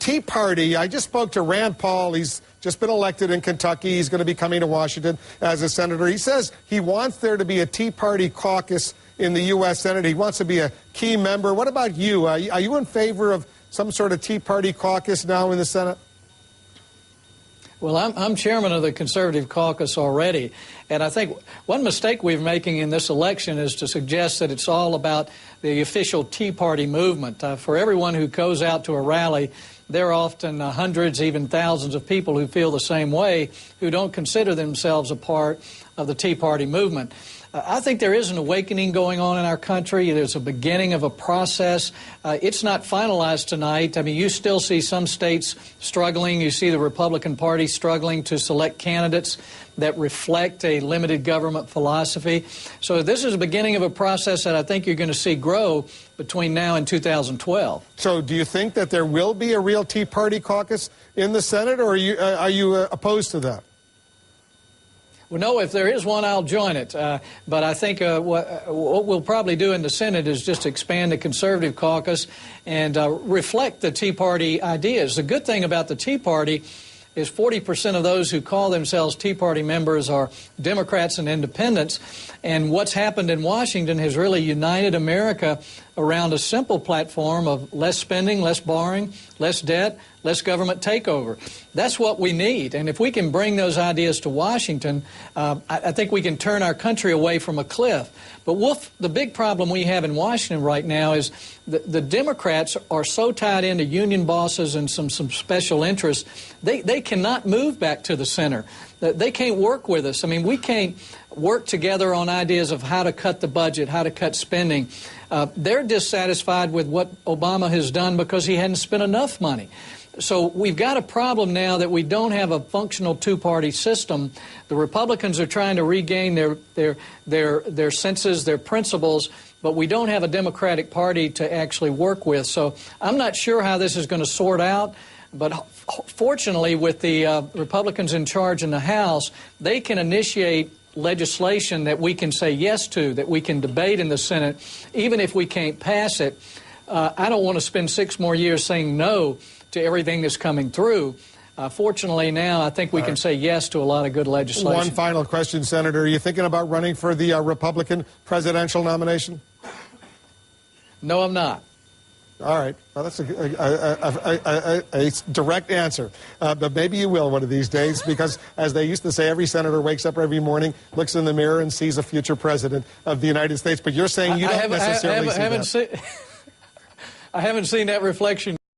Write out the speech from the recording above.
Tea Party, I just spoke to Rand Paul. He's just been elected in Kentucky. He's going to be coming to Washington as a senator. He says he wants there to be a Tea Party caucus in the U.S. Senate. He wants to be a key member. What about you? Are you in favor of some sort of Tea Party caucus now in the Senate? Well, I'm chairman of the Conservative Caucus already, and I think one mistake we're making in this election is to suggest that it's all about the official Tea Party movement. For everyone who goes out to a rally, there are often hundreds, even thousands of people who feel the same way, who don't consider themselves a part of the Tea Party movement. I think there is an awakening going on in our country. There's a beginning of a process. It's not finalized tonight. I mean, you still see some states struggling. You see the Republican Party struggling to select candidates that reflect a limited government philosophy. So this is the beginning of a process that I think you're going to see grow between now and 2012. So do you think that there will be a real Tea Party caucus in the Senate, or are you opposed to that? Well, no, if there is one, I'll join it. But I think what we'll probably do in the Senate is just expand the Conservative Caucus and reflect the Tea Party ideas. The good thing about the Tea Party is 40% of those who call themselves Tea Party members are Democrats and independents. And what's happened in Washington has really united America around a simple platform of less spending, less borrowing, less debt, less government takeover. That's what we need. And if we can bring those ideas to Washington, I think we can turn our country away from a cliff. But the big problem we have in Washington right now is the Democrats are so tied into union bosses and some special interests, they cannot move back to the center. They can't work with us. I mean, we can't work together on ideas of how to cut the budget, how to cut spending. They're dissatisfied with what Obama has done because he hadn't spent enough money. So we've got a problem now that we don't have a functional two-party system. The Republicans are trying to regain their senses, their principles, but we don't have a Democratic Party to actually work with. So I'm not sure how this is going to sort out, but fortunately with the Republicans in charge in the House, they can initiate legislation that we can say yes to, that we can debate in the Senate, even if we can't pass it. I don't want to spend 6 more years saying no to everything that's coming through. Fortunately now, I think we can say yes to a lot of good legislation. One final question, Senator. Are you thinking about running for the Republican presidential nomination? No, I'm not. All right. Well, that's a direct answer. But maybe you will one of these days, because, as they used to say, every senator wakes up every morning, looks in the mirror, and sees a future president of the United States. But you're saying you don't necessarily see that. I haven't seen that reflection.